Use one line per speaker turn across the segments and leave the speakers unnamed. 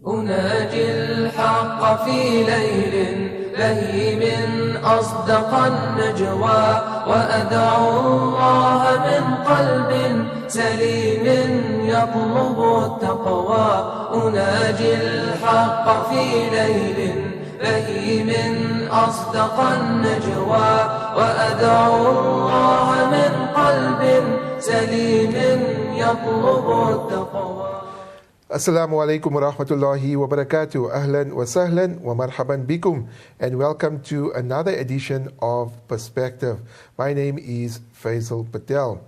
أناجي الحق في ليل بهيم أصدق النجوى وأدعو الله من قلب سليم يطلب التقوى أناجي الحق في ليل بهيم أصدق النجوى وأدعو الله من قلب سليم يطلب التقوى.
Assalamu alaikum wa rahmatullahi wa barakatuh. Ahlan wa sahlan wa marhaban bikum, and welcome to another edition of Perspective. My name is Faizel Patel.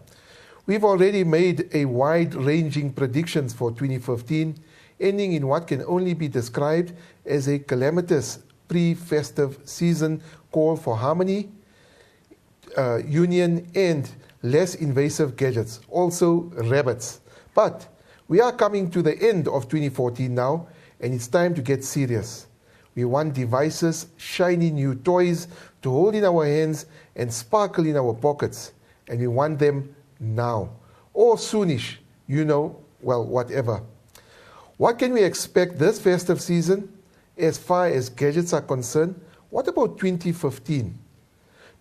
We've already made a wide-ranging predictions for 2015, ending in what can only be described as a calamitous pre-festive season call for harmony, union, and less invasive gadgets, also rabbits. But we are coming to the end of 2014 now, and it's time to get serious. We want devices, shiny new toys to hold in our hands and sparkle in our pockets, and we want them now. Or soonish, whatever. What can we expect this festive season as far as gadgets are concerned? What about 2015?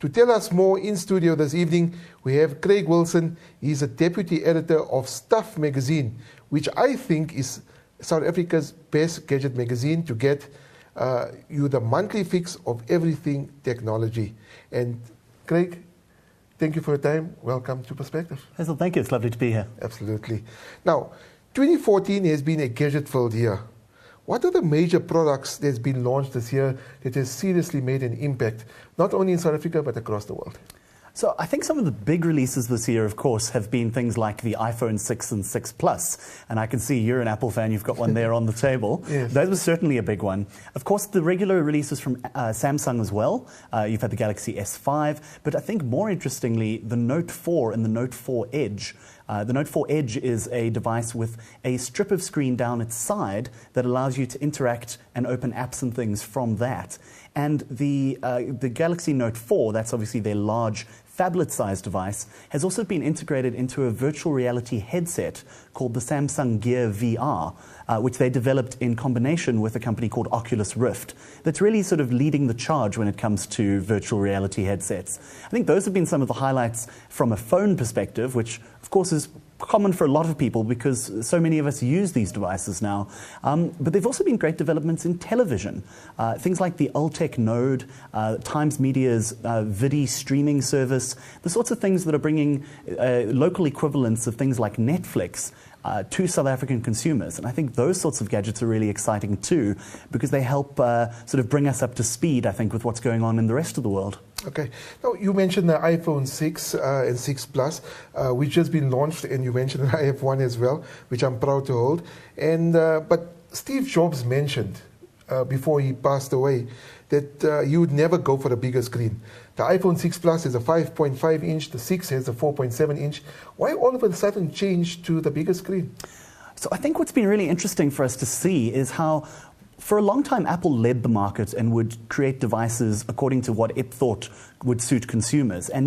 To tell us more in studio this evening, we have Craig Wilson. He's a deputy editor of Stuff magazine, which I think is South Africa's best gadget magazine to get you the monthly fix of everything technology. And Craig, thank you for your time. Welcome to Perspective.
Hazel, thank you. It's lovely to be here.
Absolutely. Now, 2014 has been a gadget-filled year. What are the major products that's been launched this year that has seriously made an impact, not only in South Africa, but across the world?
So I think some of the big releases this year, of course, have been things like the iPhone 6 and 6 Plus. And I can see you're an Apple fan. You've got one there on the table.
Yes.
That was certainly a big one. Of course, the regular releases from Samsung as well. You've had the Galaxy S5. But I think more interestingly, the Note 4 and the Note 4 Edge. The Note 4 Edge is a device with a strip of screen down its side that allows you to interact and open apps and things from that. And the Galaxy Note 4, that's obviously their large phablet-sized device, has also been integrated into a virtual reality headset called the Samsung Gear VR, which they developed in combination with a company called Oculus Rift. That's really sort of leading the charge when it comes to virtual reality headsets. I think those have been some of the highlights from a phone perspective, which of course is common for a lot of people because so many of us use these devices now. But they've also been great developments in television. Things like the Ultec Node, Times Media's Vidi streaming service, the sorts of things that are bringing local equivalents of things like Netflix to South African consumers. And I think those sorts of gadgets are really exciting too, because they help sort of bring us up to speed, I think, with what's going on in the rest of the world.
Okay. Now, you mentioned the iPhone 6 and 6 Plus, which has been launched, and you mentioned I have one as well, which I'm proud to hold. And but Steve Jobs mentioned before he passed away that you would never go for the bigger screen. The iPhone 6 Plus is a 5.5 inch, the 6 has a 4.7 inch. Why all of a sudden change to the bigger screen?
So I think what's been really interesting for us to see is how for a long time, Apple led the market and would create devices according to what it thought would suit consumers. And,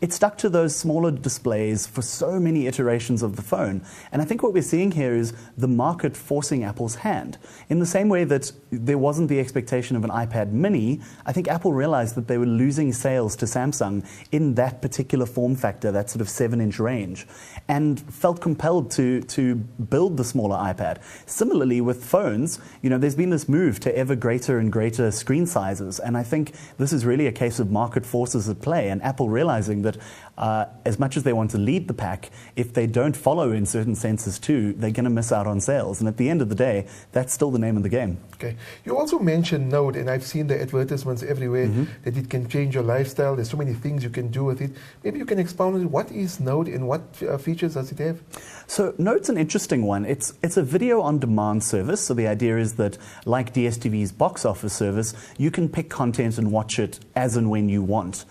it stuck to those smaller displays for so many iterations of the phone. And I think what we're seeing here is the market forcing Apple's hand. In the same way that there wasn't the expectation of an iPad mini, I think Apple realized that they were losing sales to Samsung in that particular form factor, that sort of 7-inch range, and felt compelled to build the smaller iPad. Similarly, with phones, there's been this move to ever greater and greater screen sizes, and I think this is really a case of market forces at play, and Apple realizing that as much as they want to lead the pack, if they don't follow in certain senses too, they're going to miss out on sales. And at the end of the day, that's still the name of the game.
Okay. You also mentioned Node, and I've seen the advertisements everywhere that it can change your lifestyle. There's so many things you can do with it. Maybe you can expound on it. What is Node and what features does it have?
So Node's an interesting one. It's a video on demand service. So the idea is that, like DSTV's box office service, you can pick content and watch it as and when you want.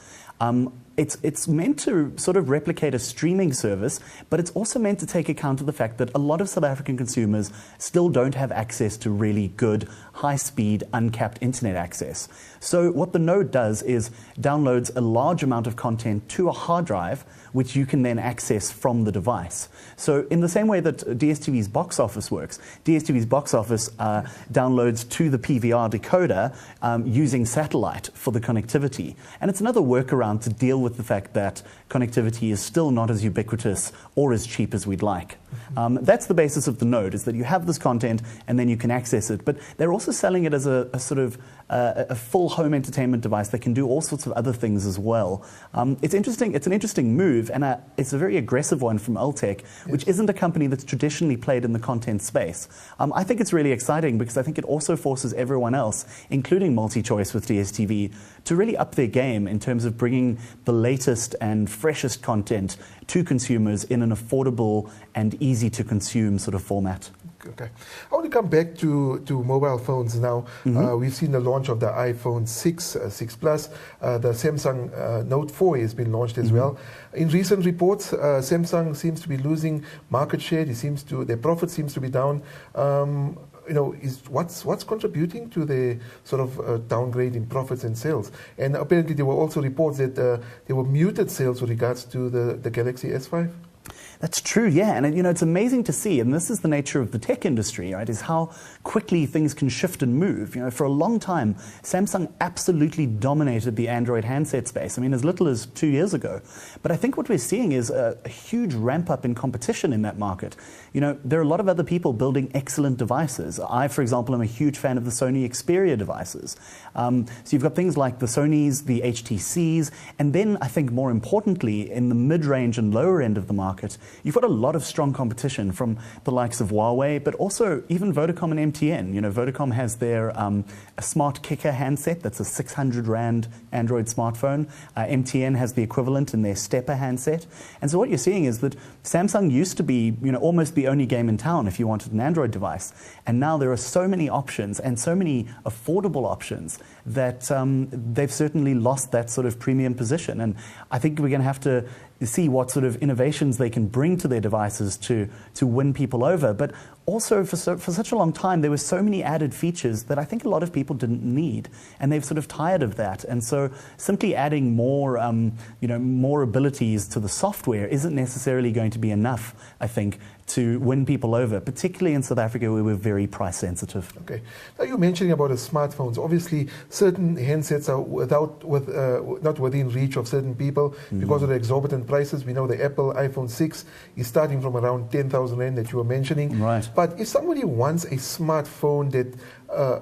it's meant to sort of replicate a streaming service, but it's also meant to take account of the fact that a lot of South African consumers still don't have access to really good, high-speed, uncapped internet access. So what the node does is downloads a large amount of content to a hard drive, which you can then access from the device. So in the same way that DSTV's box office works, DSTV's box office downloads to the PVR decoder using satellite for the connectivity. And it's another workaround to deal with the fact that connectivity is still not as ubiquitous or as cheap as we'd like. That's the basis of the node, is that you have this content and then you can access it. But they're also selling it as a sort of a full home entertainment device that can do all sorts of other things as well. It's interesting. It's an interesting move, and it's a very aggressive one from Ultec, which isn't a company that's traditionally played in the content space. I think it's really exciting because I think it also forces everyone else, including MultiChoice with DSTV, to really up their game in terms of bringing the latest and freshest content to consumers in an affordable and easy to consume sort of format.
Okay. I want to come back to mobile phones now. We've seen the launch of the iPhone 6, 6 Plus. The Samsung Note 4 has been launched as well. In recent reports, Samsung seems to be losing market share. Their profit seems to be down. What's contributing to the sort of downgrade in profits and sales? And apparently there were also reports that there were muted sales with regards to the Galaxy S5.
That's true, yeah. And, it's amazing to see, and this is the nature of the tech industry, right, is how quickly things can shift and move. For a long time, Samsung absolutely dominated the Android handset space. As little as 2 years ago. But I think what we're seeing is a huge ramp up in competition in that market. There are a lot of other people building excellent devices. I, for example, am a huge fan of the Sony Xperia devices. So you've got things like the Sonys, the HTCs, and then I think more importantly, in the mid-range and lower end of the market, you've got a lot of strong competition from the likes of Huawei, but also even Vodacom and MTN. Vodacom has their a Smart Kicker handset that's a 600 Rand Android smartphone. MTN has the equivalent in their Stepper handset. And so what you're seeing is that Samsung used to be almost the only game in town if you wanted an Android device. And now there are so many options and so many affordable options that they've certainly lost that sort of premium position. And I think we're going to have to see what sort of innovations they can bring to their devices to win people over. But also, for such a long time, there were so many added features that I think a lot of people didn't need, and they've sort of tired of that. And so simply adding more, more abilities to the software isn't necessarily going to be enough, I think, to win people over, particularly in South Africa where we're very price sensitive.
Okay. Now you're mentioning about the smartphones. Obviously, certain handsets are not within reach of certain people because of the exorbitant prices. We know the Apple iPhone 6 is starting from around 10,000 Rand that you were mentioning.
Right.
But if somebody wants a smartphone that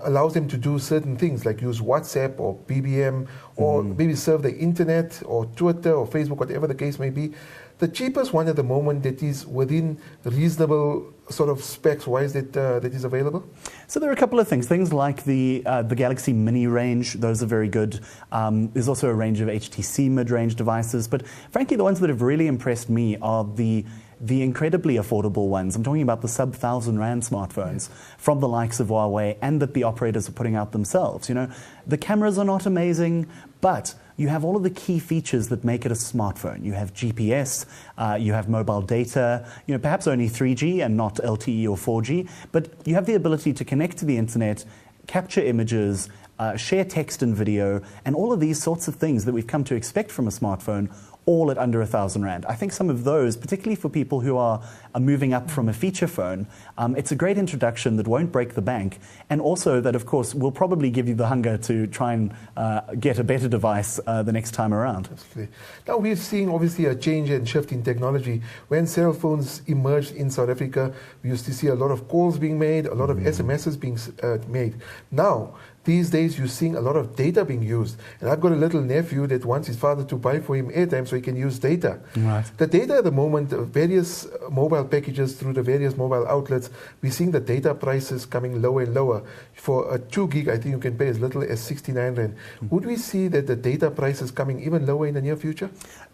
allows them to do certain things like use WhatsApp or BBM or maybe surf the internet or Twitter or Facebook, whatever the case may be, the cheapest one at the moment that is within reasonable sort of specs, why is it that is available?
So there are a couple of things. Things like the Galaxy Mini range, those are very good. There's also a range of HTC mid-range devices. But frankly, the ones that have really impressed me are the incredibly affordable ones. I'm talking about the sub-1,000 Rand smartphones from the likes of Huawei and that the operators are putting out themselves. The cameras are not amazing, but you have all of the key features that make it a smartphone. You have GPS, you have mobile data, perhaps only 3G and not LTE or 4G, but you have the ability to connect to the internet, capture images, share text and video, and all of these sorts of things that we've come to expect from a smartphone, all at under 1,000 Rand. I think some of those, particularly for people who are moving up from a feature phone, it's a great introduction that won't break the bank, and also that, of course, will probably give you the hunger to try and get a better device the next time around.
Absolutely. Now, we're seeing, obviously, a change and shift in technology. When cell phones emerged in South Africa, we used to see a lot of calls being made, a lot of SMSs being made. Now, these days, you're seeing a lot of data being used. And I've got a little nephew that wants his father to buy for him airtime so he can use data.
Right.
The data at the moment, various mobile packages through the various mobile outlets, we're seeing the data prices coming lower and lower. For a 2 gig, I think you can pay as little as 69 Rand. Would we see that the data price is coming even lower in the near future?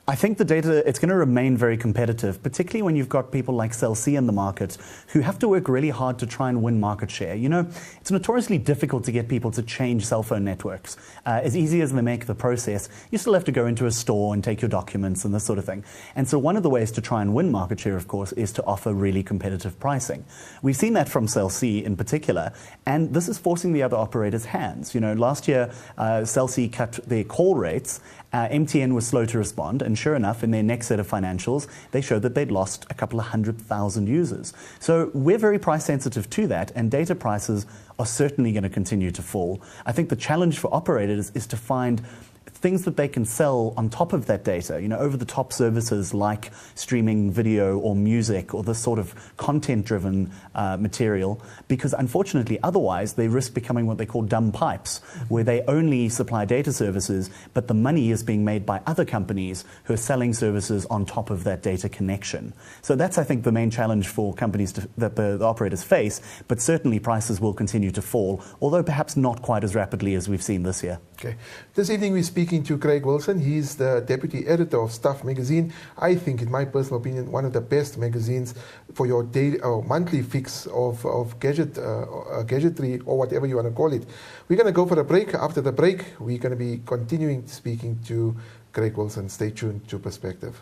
I think the data, it's going to remain very competitive, particularly when you've got people like S01 in the market who have to work really hard to try and win market share. You know, it's notoriously difficult to get people to change cell phone networks. As easy as they make the process, you still have to go into a store and take your documents and this sort of thing. And so one of the ways to try and win market share, of course, is to offer really competitive pricing. We've seen that from S01 in particular, and this is forcing the other operators' hands. You know, last year, S01 cut their call rates. MTN was slow to respond, and sure enough, in their next set of financials, they showed that they'd lost a couple of 100,000 users. So we're very price sensitive to that, and data prices are certainly going to continue to fall. I think the challenge for operators is to find things that they can sell on top of that data, you know, over-the-top services like streaming video or music or this sort of content-driven material, because unfortunately otherwise they risk becoming what they call dumb pipes, where they only supply data services, but the money is being made by other companies who are selling services on top of that data connection. So that's, I think, the main challenge for companies that the operators face, but certainly prices will continue to fall, although perhaps not quite as rapidly as we've seen this year.
Okay. This evening we're speaking to Craig Wilson. He's the deputy editor of Stuff magazine. I think, in my personal opinion, one of the best magazines for your daily or monthly fix of gadgetry or whatever you want to call it. We're going to go for a break. After the break, we're going to be continuing speaking to Craig Wilson. Stay tuned to Perspective.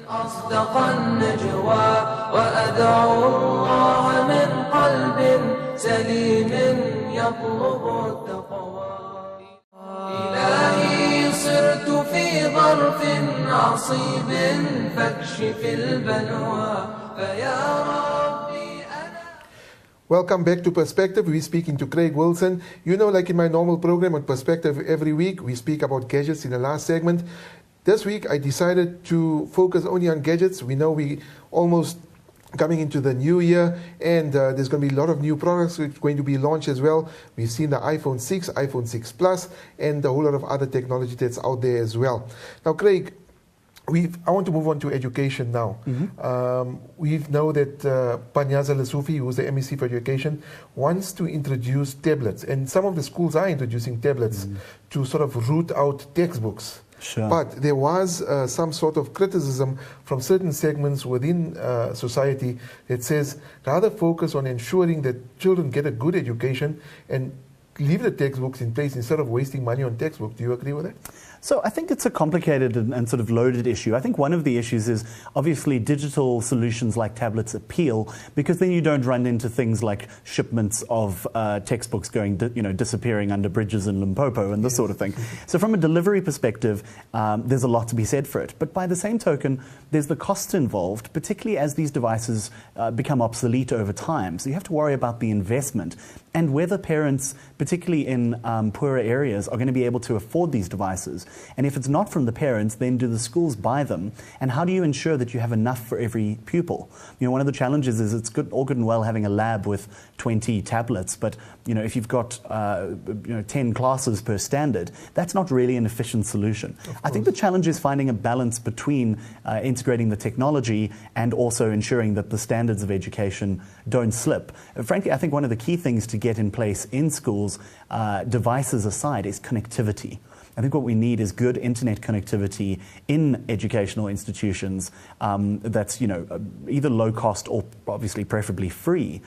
أصدق النجوى وأدعو الله من قلب سليم يطلب التقوى إلهي صرت في ظرف عصيب فاكشف البلوى فيا ربي أنا.
Welcome back to Perspective. We're speaking to Craig Wilson. You know, like in my normal program on Perspective every week, we speak about gadgets in the last segment. This week, I decided to focus only on gadgets. We know we almost coming into the new year, and there's going to be a lot of new products going to be launched as well. We've seen the iPhone 6, iPhone 6 Plus, and a whole lot of other technology that's out there as well. Now, Craig, I want to move on to education now. We know that Panyaza Lesufi, who's the MEC for Education, wants to introduce tablets, and some of the schools are introducing tablets to sort of root out textbooks.
Sure.
But there was some sort of criticism from certain segments within society that says rather focus on ensuring that children get a good education and leave the textbooks in place instead of wasting money on textbooks. Do you agree with that?
So I think it's a complicated and sort of loaded issue. I think one of the issues is obviously digital solutions like tablets appeal because then you don't run into things like shipments of textbooks going, disappearing under bridges in Limpopo and this sort of thing. So from a delivery perspective, there's a lot to be said for it. But by the same token, there's the costs involved, particularly as these devices become obsolete over time. So you have to worry about the investment and whether parents, particularly in poorer areas, are going to be able to afford these devices. And if it's not from the parents, then do the schools buy them? And how do you ensure that you have enough for every pupil? You know, one of the challenges is it's all good and well having a lab with 20 tablets, but if you've got 10 classes per standard, that's not really an efficient solution. I think the challenge is finding a balance between integrating the technology and also ensuring that the standards of education don't slip. Frankly, I think one of the key things to get in place in schools, devices aside, is connectivity. I think what we need is good internet connectivity in educational institutions that's either low cost or obviously preferably free.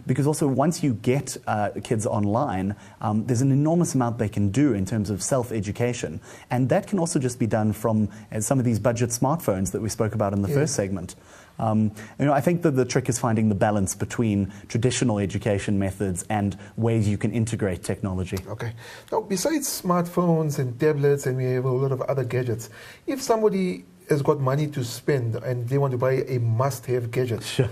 Because also once you get kids online, there's an enormous amount they can do in terms of self-education. And that can also just be done from some of these budget smartphones that we spoke about in the first segment. I think that the trick is finding the balance between traditional education methods and ways you can integrate technology.
Okay. Now, besides smartphones and tablets, and we have a lot of other gadgets, if somebody has got money to spend and they want to buy a must-have gadget,
sure.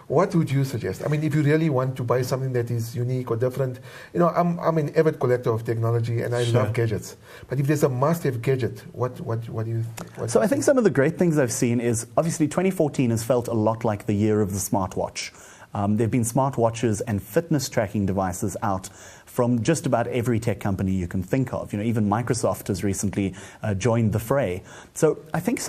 What would you suggest? I mean, if you really want to buy something that is unique or different, I'm an avid collector of technology and I love gadgets. But if there's a must-have gadget, what do you think?
So I think some of the great things I've seen is, obviously 2014 has felt a lot like the year of the smartwatch. There have been smartwatches and fitness tracking devices out from just about every tech company you can think of. Even Microsoft has recently joined the fray. So I think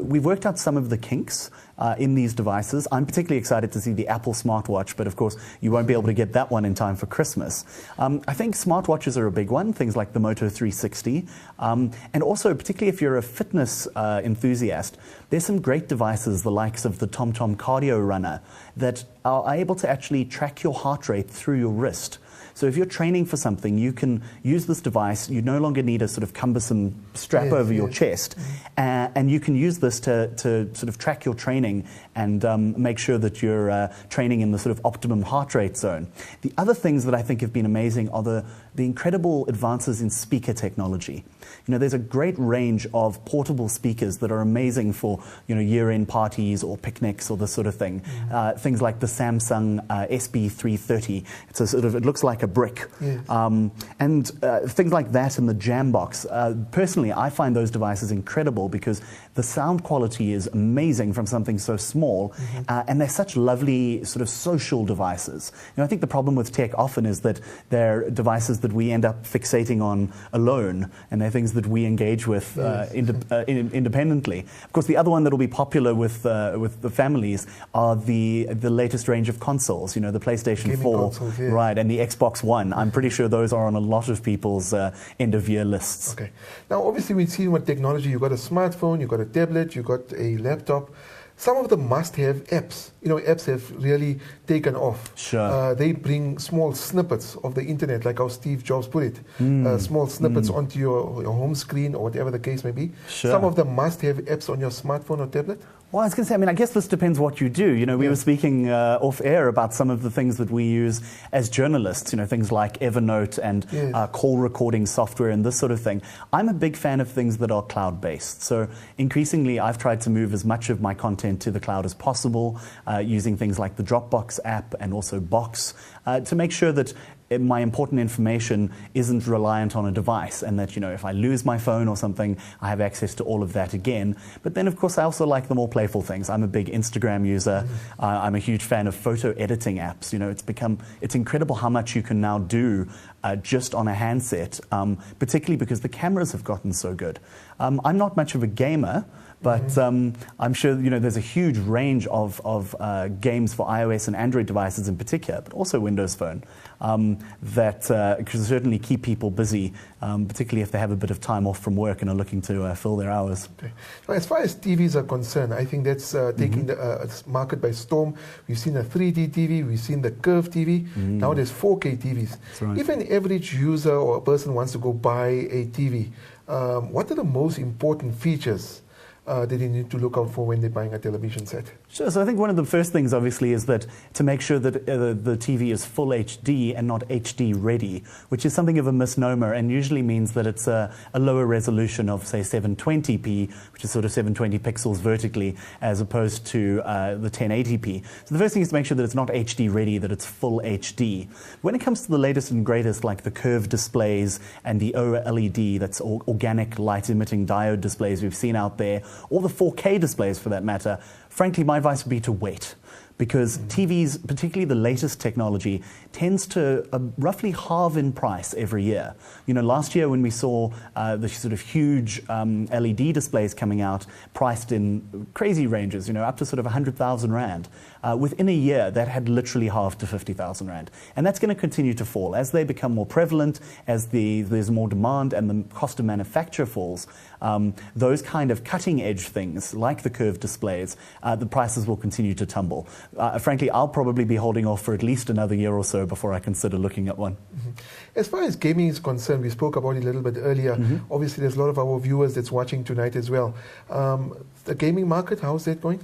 we've worked out some of the kinks, in these devices. I'm particularly excited to see the Apple smartwatch, but of course you won't be able to get that one in time for Christmas. I think smartwatches are a big one, things like the Moto 360, and also particularly if you're a fitness enthusiast, there's some great devices, the likes of the TomTom Cardio Runner, that are able to actually track your heart rate through your wrist. So if you're training for something, you can use this device. You no longer need a sort of cumbersome strap over your chest. And you can use this to sort of track your training and make sure that you're training in the sort of optimum heart rate zone. The other things that I think have been amazing are the incredible advances in speaker technology. There's a great range of portable speakers that are amazing for, year-end parties or picnics or this sort of thing. Things like the Samsung SB330. It looks like a brick. And things like that and the Jambox. Personally, I find those devices incredible because the sound quality is amazing from something so small, and they're such lovely sort of social devices. I think the problem with tech often is that they're devices that we end up fixating on alone, and they're things that we engage with independently. Of course, the other one that will be popular with the families are the latest range of consoles. The PlayStation
Gaming
4,
consoles,
right, and the Xbox One. I'm pretty sure those are on a lot of people's end-of-year lists.
Okay. Now, obviously, we've seen with technology, you've got a smartphone, you've got a tablet, you've got a laptop. Some of the must-have apps, apps have really taken off.
Sure.
They bring small snippets of the internet, like how Steve Jobs put it, small snippets onto your home screen or whatever the case may be.
Sure.
Some of the must-have apps on your smartphone or tablet?
Well, I was going to say, I guess this depends what you do. We were speaking off air about some of the things that we use as journalists, things like Evernote and call recording software and this sort of thing. I'm a big fan of things that are cloud-based. So increasingly, I've tried to move as much of my content to the cloud as possible, using things like the Dropbox app and also Box to make sure that my important information isn't reliant on a device, and that, if I lose my phone or something, I have access to all of that again. But then, of course, I also like the more playful things. I'm a big Instagram user. I'm a huge fan of photo editing apps. It's incredible how much you can now do just on a handset, particularly because the cameras have gotten so good. I'm not much of a gamer, but I'm sure there's a huge range of games for iOS and Android devices in particular, but also Windows Phone, that can certainly keep people busy, particularly if they have a bit of time off from work and are looking to fill their hours.
Okay. Now, as far as TVs are concerned, I think that's taking the market by storm. We've seen a 3D TV, we've seen the curved TV, now there's 4K TVs.
That's right.
If an average user or a person wants to go buy a TV, what are the most important features that they need to look out for when they're buying a television set?
Sure. So I think one of the first things, obviously, is that to make sure that the TV is full HD and not HD ready, which is something of a misnomer and usually means that it's a lower resolution of, say, 720p, which is sort of 720 pixels vertically, as opposed to the 1080p. So the first thing is to make sure that it's not HD ready, that it's full HD. When it comes to the latest and greatest, like the curved displays and the OLED, that's organic light-emitting diode displays we've seen out there, or the 4K displays for that matter, frankly, my advice would be to wait. Because TVs, particularly the latest technology, tends to roughly halve in price every year. Last year when we saw the sort of huge LED displays coming out, priced in crazy ranges, up to sort of 100,000 Rand, within a year that had literally halved to 50,000 Rand. And that's going to continue to fall. As they become more prevalent, as there's more demand and the cost of manufacture falls, those kind of cutting edge things, like the curved displays, the prices will continue to tumble. Frankly, I'll probably be holding off for at least another year or so before I consider looking at one.
As far as gaming is concerned, we spoke about it a little bit earlier. Obviously, there's a lot of our viewers that's watching tonight as well. The gaming market, how's that going?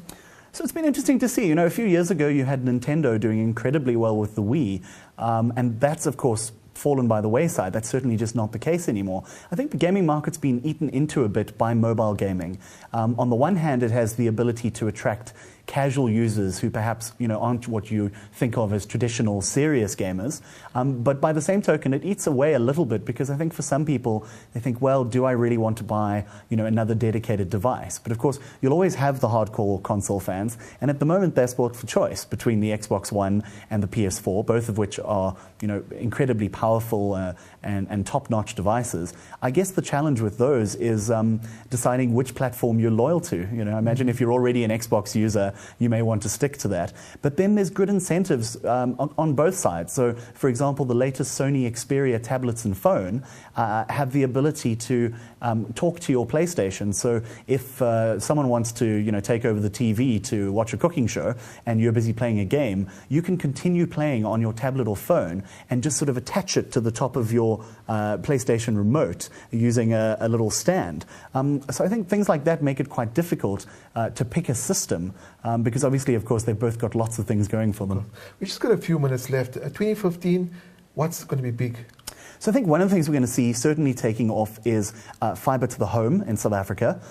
So it's been interesting to see. A few years ago, you had Nintendo doing incredibly well with the Wii, and that's, of course, fallen by the wayside. That's certainly just not the case anymore. I think the gaming market's been eaten into a bit by mobile gaming. On the one hand, it has the ability to attract casual users who perhaps aren't what you think of as traditional serious gamers, but by the same token it eats away a little bit, because I think for some people they think, well, do I really want to buy another dedicated device? But of course you'll always have the hardcore console fans, and at the moment they're split for choice between the Xbox One and the PS4, both of which are incredibly powerful and top-notch devices. I guess the challenge with those is deciding which platform you're loyal to. I imagine if you're already an Xbox user, you may want to stick to that. But then there's good incentives on both sides. So, for example, the latest Sony Xperia tablets and phone have the ability to talk to your PlayStation. So if someone wants to, take over the TV to watch a cooking show and you're busy playing a game, you can continue playing on your tablet or phone and just sort of attach it to the top of your PlayStation remote using a little stand. So I think things like that make it quite difficult to pick a system because obviously, of course, they've both got lots of things going for them.
We just got a few minutes left. 2015, what's going to be big?
So I think one of the things we're going to see certainly taking off is fibre to the home in South Africa.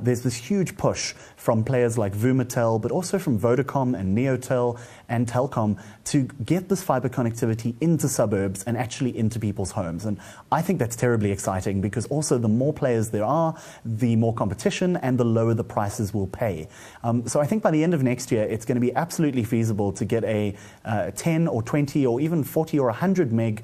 There's this huge push from players like Vumatel, but also from Vodacom and Neotel and Telkom to get this fibre connectivity into suburbs and actually into people's homes. And I think that's terribly exciting because also the more players there are, the more competition and the lower the prices will pay. So I think by the end of next year, it's going to be absolutely feasible to get a 10 or 20 or even 40 or 100 meg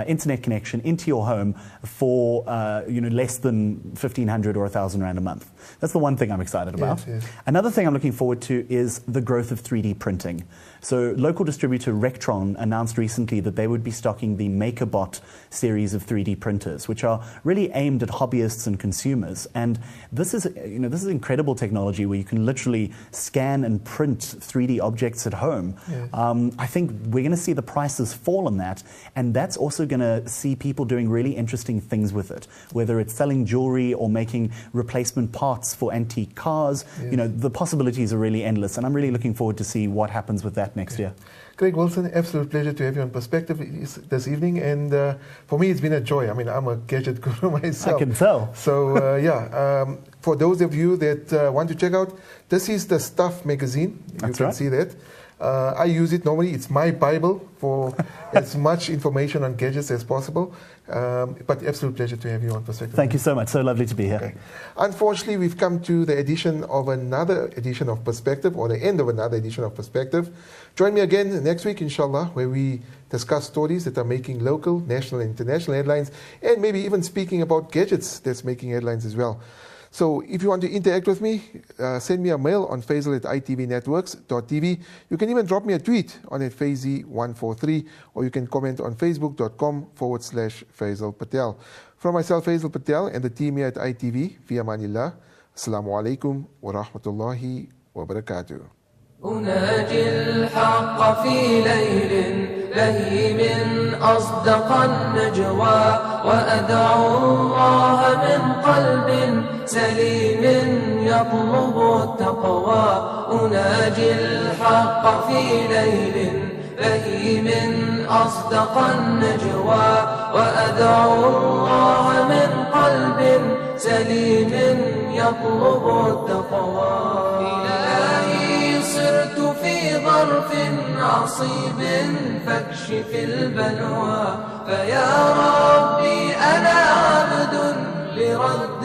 internet connection into your home for less than 1,500 or 1,000 rand a month. That's the one thing I'm excited about.
Yes, yes.
Another thing I'm looking forward to is the growth of 3D printing. So local distributor Rectron announced recently that they would be stocking the MakerBot series of 3D printers, which are really aimed at hobbyists and consumers. And this is incredible technology where you can literally scan and print 3D objects at home.
Yes.
I think we're going to see the prices fall on that, and that's also going to see people doing really interesting things with it, whether it's selling jewelry or making replacement parts for antique cars.
Yes.
The possibilities are really endless, and I'm really looking forward to see what happens with that next year.
Craig Wilson, absolute pleasure to have you on Perspective this evening, and for me it's been a joy. I mean, I'm a gadget guru myself.
I can tell.
So for those of you that want to check out, this is the Stuff magazine.
That's
you can
right.
see that. I use it normally. It's my Bible for as much information on gadgets as possible. But absolute pleasure to have you on Perspective.
Thank you so much. So lovely to be here.
Okay. Unfortunately, we've come to the another edition of Perspective, or the end of another edition of Perspective. Join me again next week, inshallah, where we discuss stories that are making local, national, and international headlines, and maybe even speaking about gadgets that's making headlines as well. So if you want to interact with me, send me a mail on Faizel@itvnetworks.tv. You can even drop me a tweet on @Faizi143, or you can comment on facebook.com/Faizel Patel. From myself, Faizel Patel, and the team here at ITV, fi amanillah. Assalamu alaikum wa rahmatullahi wa barakatuh.
أناجي الحق في ليل لهيم أصدق النجوى وأدعو الله من قلب سليم يطلب التقوى أناجي الحق في ليل لهيم أصدق النجوى وأدعو الله من قلب سليم يطلب التقوى صرت في ظرف عصيب فاكشف البلوى فيا ربي أنا عبد لرد